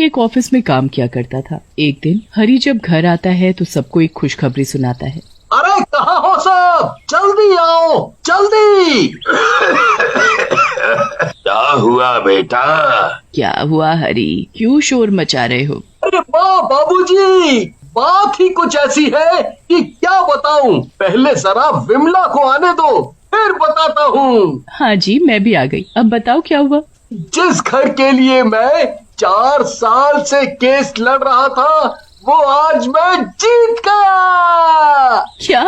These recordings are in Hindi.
एक ऑफिस में काम किया करता था। एक दिन हरी जब घर आता है तो सबको एक खुशखबरी सुनाता है। अरे कहाँ हो सब, जल्दी आओ जल्दी। क्या हुआ बेटा? क्या हुआ हरी, क्यों शोर मचा रहे हो? अरे वाह बाबूजी, बात ही कुछ ऐसी है कि क्या बताऊं। पहले जरा विमला को आने दो, फिर बताता हूँ। हाँ जी, मैं भी आ गई। अब बताओ क्या हुआ? जिस घर के लिए मैं 4 साल से केस लड़ रहा था, वो आज मैं जीत गया। क्या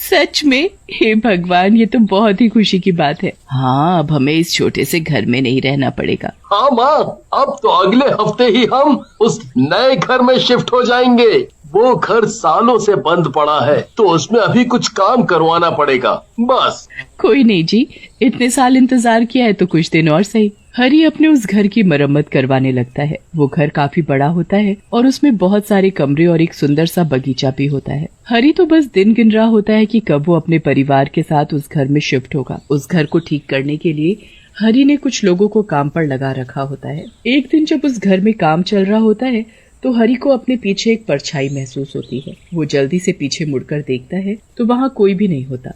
सच में? हे भगवान, ये तो बहुत ही खुशी की बात है। हाँ, अब हमें इस छोटे से घर में नहीं रहना पड़ेगा। हाँ माँ, अब तो अगले हफ्ते ही हम उस नए घर में शिफ्ट हो जाएंगे। वो घर सालों से बंद पड़ा है, तो उसमें अभी कुछ काम करवाना पड़ेगा बस। कोई नहीं जी, इतने साल इंतजार किया है तो कुछ दिन और सही। हरी अपने उस घर की मरम्मत करवाने लगता है। वो घर काफी बड़ा होता है और उसमें बहुत सारे कमरे और एक सुंदर सा बगीचा भी होता है। हरी तो बस दिन गिन रहा होता है कि कब वो अपने परिवार के साथ उस घर में शिफ्ट होगा। उस घर को ठीक करने के लिए हरी ने कुछ लोगों को काम पर लगा रखा होता है। एक दिन जब उस घर में काम चल रहा होता है तो हरी को अपने पीछे एक परछाई महसूस होती है। वो जल्दी से पीछे मुड़कर देखता है तो वहाँ कोई भी नहीं होता।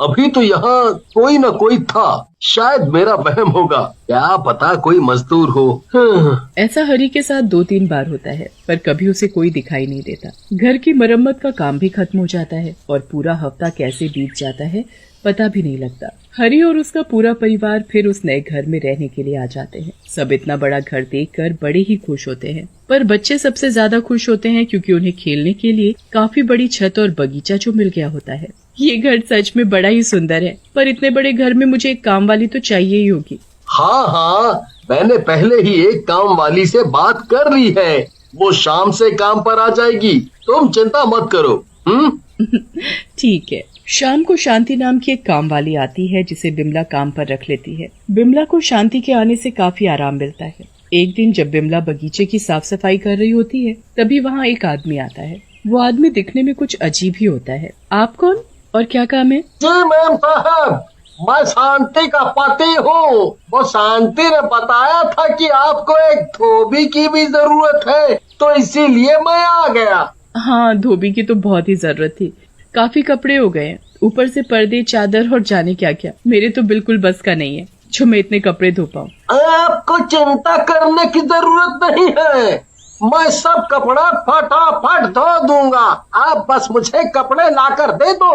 अभी तो यहाँ कोई न कोई था, शायद मेरा वहम होगा, क्या पता कोई मजदूर हो। ऐसा हरी के साथ 2-3 बार होता है, पर कभी उसे कोई दिखाई नहीं देता। घर की मरम्मत का काम भी खत्म हो जाता है और पूरा हफ्ता कैसे बीत जाता है पता भी नहीं लगता। हरी और उसका पूरा परिवार फिर उस नए घर में रहने के लिए आ जाते हैं। सब इतना बड़ा घर देखकर बड़े ही खुश होते हैं, पर बच्चे सबसे ज्यादा खुश होते हैं क्योंकि उन्हें खेलने के लिए काफी बड़ी छत और बगीचा जो मिल गया होता है। ये घर सच में बड़ा ही सुंदर है, पर इतने बड़े घर में मुझे एक काम वाली तो चाहिए ही होगी। हाँ, मैंने पहले ही एक काम वाली से बात कर ली है, वो शाम से काम पर आ जाएगी, तुम चिंता मत करो। ठीक है। शाम को शांति नाम की एक काम वाली आती है जिसे बिमला काम पर रख लेती है। बिमला को शांति के आने से काफी आराम मिलता है। एक दिन जब बिमला बगीचे की साफ सफाई कर रही होती है तभी वहाँ एक आदमी आता है। वो आदमी दिखने में कुछ अजीब ही होता है। आप कौन और क्या काम है? जी मैम साहब, मैं शांति का पति हूँ। वो शांति ने बताया था कि आपको एक धोबी की भी जरूरत है, तो इसीलिए मैं आ गया। हाँ, धोबी की तो बहुत ही जरूरत थी। काफी कपड़े हो गए, ऊपर से पर्दे, चादर और जाने क्या क्या। मेरे तो बिल्कुल बस का नहीं है जो मैं इतने कपड़े धो पाऊँ। आपको चिंता करने की जरूरत नहीं है, मैं सब कपड़ा फटाफट धो दूंगा। आप बस मुझे कपड़े लाकर दे दो।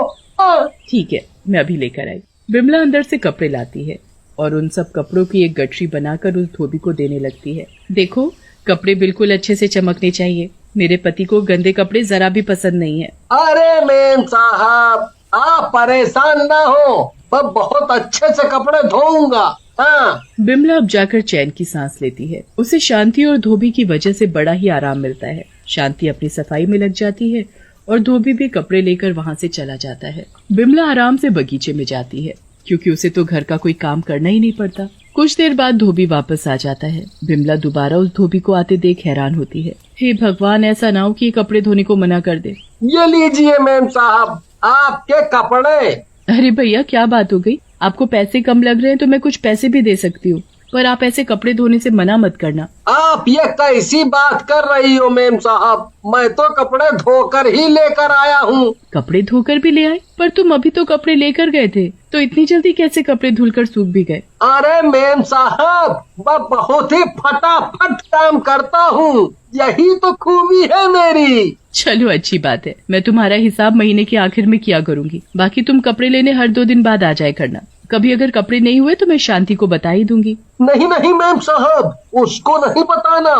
ठीक है, मैं अभी लेकर आई। बिमला अंदर से कपड़े लाती है और उन सब कपड़ों की एक गठरी बनाकर उस धोबी को देने लगती है। देखो, कपड़े बिल्कुल अच्छे से चमकने चाहिए। मेरे पति को गंदे कपड़े जरा भी पसंद नहीं है। अरे मेम साहब, आप परेशान ना हो, मैं बहुत अच्छे से कपड़े धोऊंगा। हाँ। बिमला अब जाकर चैन की सांस लेती है। उसे शांति और धोबी की वजह से बड़ा ही आराम मिलता है। शांति अपनी सफाई में लग जाती है और धोबी भी कपड़े लेकर वहाँ से चला जाता है। बिमला आराम से बगीचे में जाती है क्योंकि उसे तो घर का कोई काम करना ही नहीं पड़ता। कुछ देर बाद धोबी वापस आ जाता है। बिमला दोबारा उस धोबी को आते देख हैरान होती है। हे भगवान, ऐसा ना हो कि कपड़े धोने को मना कर दे। ये लीजिए मैम साहब, आपके कपड़े। अरे भैया, क्या बात हो गई? आपको पैसे कम लग रहे हैं तो मैं कुछ पैसे भी दे सकती हूँ, पर आप ऐसे कपड़े धोने से मना मत करना। आप ये कैसी बात कर रही हो मेम साहब, मैं तो कपड़े धोकर ही लेकर आया हूँ। कपड़े धोकर भी ले आए? पर तुम अभी तो कपड़े लेकर गए थे, तो इतनी जल्दी कैसे कपड़े धुलकर सूख भी गए? अरे मेम साहब, मैं बहुत ही फटाफट काम करता हूँ, यही तो खूबी है मेरी। चलो अच्छी बात है, मैं तुम्हारा हिसाब महीने के आखिर में किया करूँगी। बाकी तुम कपड़े लेने हर 2 दिन बाद आ जाया करना। कभी अगर कपड़े नहीं हुए तो मैं शांति को बता ही दूंगी। नहीं नहीं मैम साहब, उसको नहीं बताना,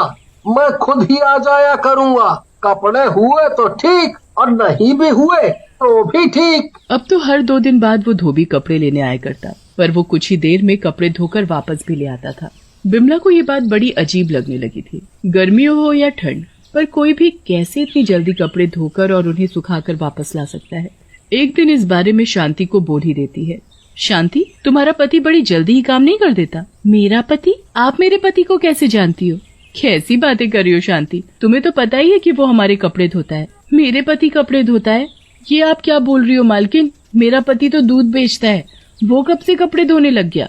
मैं खुद ही आ जाया करूँगा। कपड़े हुए तो ठीक, और नहीं भी हुए तो भी ठीक। अब तो हर 2 दिन बाद वो धोबी कपड़े लेने आया करता, पर वो कुछ ही देर में कपड़े धोकर वापस भी ले आता था। बिमला को ये बात बड़ी अजीब लगने लगी थी। गर्मियों हो या ठंड, पर कोई भी कैसे इतनी जल्दी कपड़े धोकर और उन्हें सुखाकर वापस ला सकता है। एक दिन इस बारे में शांति को बोल ही देती है। शांति, तुम्हारा पति बड़ी जल्दी ही काम नहीं कर देता? मेरा पति? आप मेरे पति को कैसे जानती हो? कैसी बातें कर रही हो शांति, तुम्हें तो पता ही है कि वो हमारे कपड़े धोता है। मेरे पति कपड़े धोता है? ये आप क्या बोल रही हो मालकिन? मेरा पति तो दूध बेचता है, वो कब से कपड़े धोने लग गया?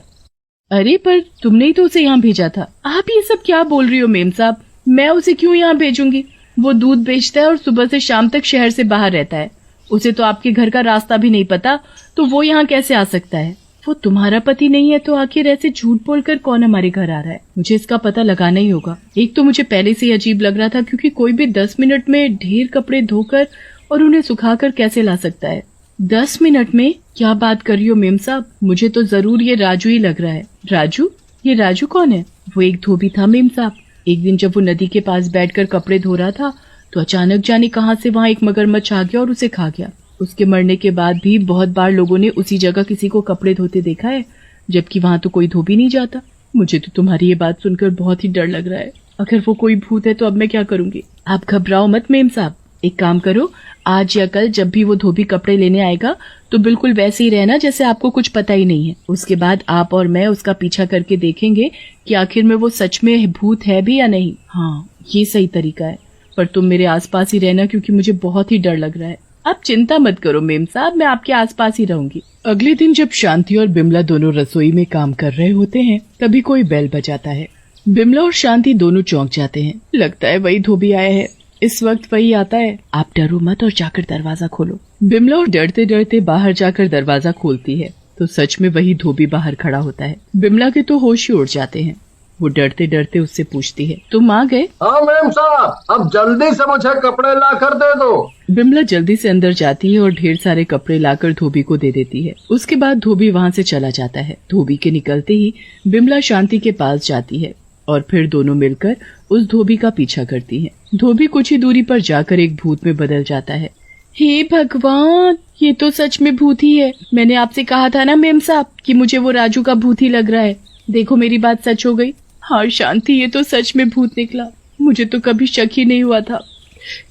अरे पर तुमने ही तो उसे यहाँ भेजा था। आप ये सब क्या बोल रही हो मेम साहब? मैं उसे क्यों यहाँ भेजूंगी? वो दूध बेचता है और सुबह से शाम तक शहर से बाहर रहता है। उसे तो आपके घर का रास्ता भी नहीं पता, तो वो यहाँ कैसे आ सकता है? वो तुम्हारा पति नहीं है तो आखिर ऐसे झूठ बोलकर कौन हमारे घर आ रहा है? मुझे इसका पता लगाना ही होगा। एक तो मुझे पहले से ही अजीब लग रहा था, क्योंकि कोई भी 10 मिनट में ढेर कपड़े धोकर और उन्हें सुखाकर कैसे ला सकता है? 10 मिनट में? क्या बात कर रही हो मेम साहब? मुझे तो जरूर ये राजू ही लग रहा है। राजू? ये राजू कौन है? वो एक धोबी था मेम साहब। एक दिन जब वो नदी के पास बैठकर कपड़े धो रहा था तो अचानक जाने कहां से वहां एक मगरमच्छ आ गया और उसे खा गया। उसके मरने के बाद भी बहुत बार लोगों ने उसी जगह किसी को कपड़े धोते देखा है, जबकि वहां तो कोई धो भी नहीं जाता। मुझे तो तुम्हारी ये बात सुनकर बहुत ही डर लग रहा है। अगर वो कोई भूत है तो अब मैं क्या करूंगी? आप घबराओ मत मेम साहब। एक काम करो, आज या कल जब भी वो धोबी कपड़े लेने आएगा तो बिल्कुल वैसे ही रहना जैसे आपको कुछ पता ही नहीं है। उसके बाद आप और मैं उसका पीछा करके देखेंगे कि आखिर में वो सच में भूत है भी या नहीं। हाँ, ये सही तरीका है। पर तुम मेरे आसपास ही रहना, क्योंकि मुझे बहुत ही डर लग रहा है। आप चिंता मत करो मेम साहब, मैं आपके आसपास ही रहूंगी। अगले दिन जब शांति और बिमला दोनों रसोई में काम कर रहे होते हैं, तभी कोई बेल बजाता है। बिमला और शांति दोनों चौंक जाते हैं। लगता है वही धोबी आया है। इस वक्त वही आता है। आप डरो मत और जाकर दरवाजा खोलो। बिमला और डरते डरते बाहर जाकर दरवाजा खोलती है तो सच में वही धोबी बाहर खड़ा होता है। बिमला के तो होश ही उड़ जाते हैं। वो डरते डरते उससे पूछती है, तुम आ गए? हाँ मैम साहब, अब जल्दी से मुझे कपड़े ला कर दे दो। बिमला जल्दी से अंदर जाती है और ढेर सारे कपड़े लाकर धोबी को दे देती है। उसके बाद धोबी वहाँ से चला जाता है। धोबी के निकलते ही बिमला शांति के पास जाती है और फिर दोनों मिलकर उस धोबी का पीछा करती हैं। धोबी कुछ ही दूरी पर जाकर एक भूत में बदल जाता है। हे भगवान, ये तो सच में भूत ही है। मैंने आपसे कहा था ना मेम साहब कि मुझे वो राजू का भूत ही लग रहा है। देखो मेरी बात सच हो गई। हाँ शांति, ये तो सच में भूत निकला। मुझे तो कभी शक ही नहीं हुआ था।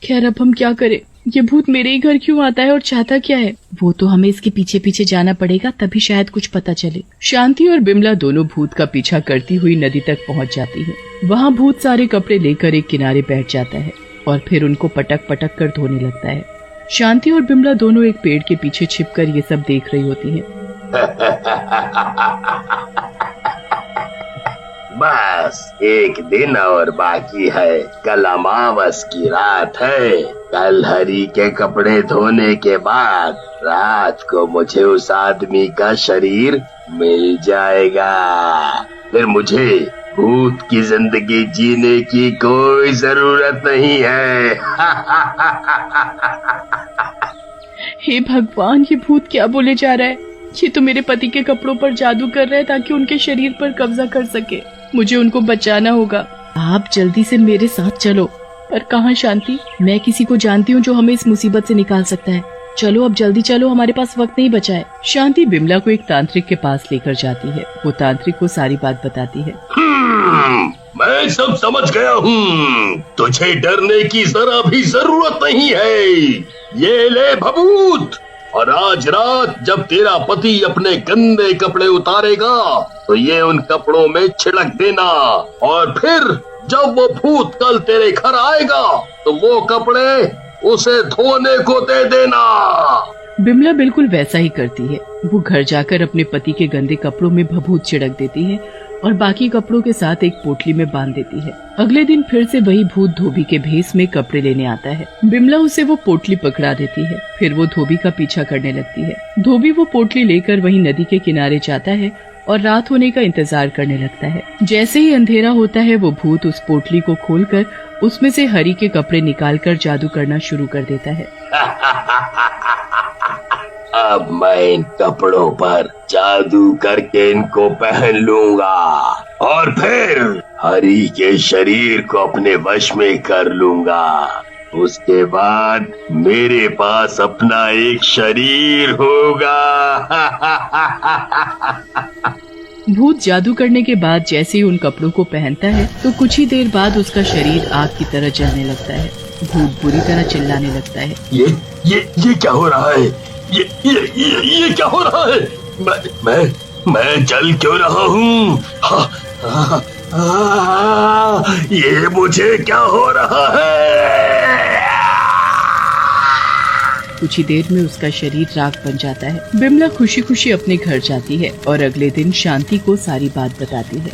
खैर अब हम क्या करें? ये भूत मेरे ही घर क्यों आता है और चाहता क्या है? वो तो हमें इसके पीछे पीछे जाना पड़ेगा, तभी शायद कुछ पता चले। शांति और बिमला दोनों भूत का पीछा करती हुई नदी तक पहुंच जाती है। वहाँ भूत सारे कपड़े लेकर एक किनारे बैठ जाता है और फिर उनको पटक पटक कर धोने लगता है। शांति और बिमला दोनों एक पेड़ के पीछे छिपकर ये सब देख रही होती हैं। बस एक दिन और बाकी है। कल अमावस की रात है। कल हरी के कपड़े धोने के बाद रात को मुझे उस आदमी का शरीर मिल जाएगा। फिर मुझे भूत की जिंदगी जीने की कोई जरूरत नहीं है। हे भगवान, ये भूत क्या बोले जा रहा है? ये तो मेरे पति के कपड़ों पर जादू कर रहा है ताकि उनके शरीर पर कब्जा कर सके। मुझे उनको बचाना होगा। आप जल्दी से मेरे साथ चलो। पर कहाँ शांति? मैं किसी को जानती हूँ जो हमें इस मुसीबत से निकाल सकता है। चलो अब जल्दी चलो, हमारे पास वक्त नहीं बचा है। शांति बिमला को एक तांत्रिक के पास लेकर जाती है। वो तांत्रिक को सारी बात बताती है। मैं सब समझ गया हूँ। तुझे डरने की जरा भी जरूरत नहीं है। ये ले भभूत, और आज रात जब तेरा पति अपने गंदे कपड़े उतारेगा तो ये उन कपड़ों में छिड़क देना, और फिर जब वो भूत कल तेरे घर आएगा तो वो कपड़े उसे धोने को दे देना। बिमला बिल्कुल वैसा ही करती है। वो घर जाकर अपने पति के गंदे कपड़ों में भभूत छिड़क देती है और बाकी कपड़ों के साथ एक पोटली में बांध देती है। अगले दिन फिर से वही भूत धोबी के भेष में कपड़े लेने आता है। बिमला उसे वो पोटली पकड़ा देती है। फिर वो धोबी का पीछा करने लगती है। धोबी वो पोटली लेकर वही नदी के किनारे जाता है और रात होने का इंतजार करने लगता है। जैसे ही अंधेरा होता है वो भूत उस पोटली को खोलकर उसमें से हरी के कपड़े निकालकर जादू करना शुरू कर देता है। अब मैं इन कपड़ों पर जादू करके इनको पहन लूंगा और फिर हरी के शरीर को अपने वश में कर लूंगा। उसके बाद मेरे पास अपना एक शरीर होगा। भूत जादू करने के बाद जैसे ही उन कपड़ों को पहनता है तो कुछ ही देर बाद उसका शरीर आग की तरह जलने लगता है। भूत बुरी तरह चिल्लाने लगता है। ये क्या हो रहा है? ये क्या हो रहा है? मैं जल क्यों रहा हूँ? ये मुझे क्या हो रहा है? कुछ ही देर में उसका शरीर राख बन जाता है। बिमला खुशी खुशी अपने घर जाती है और अगले दिन शांति को सारी बात बताती है।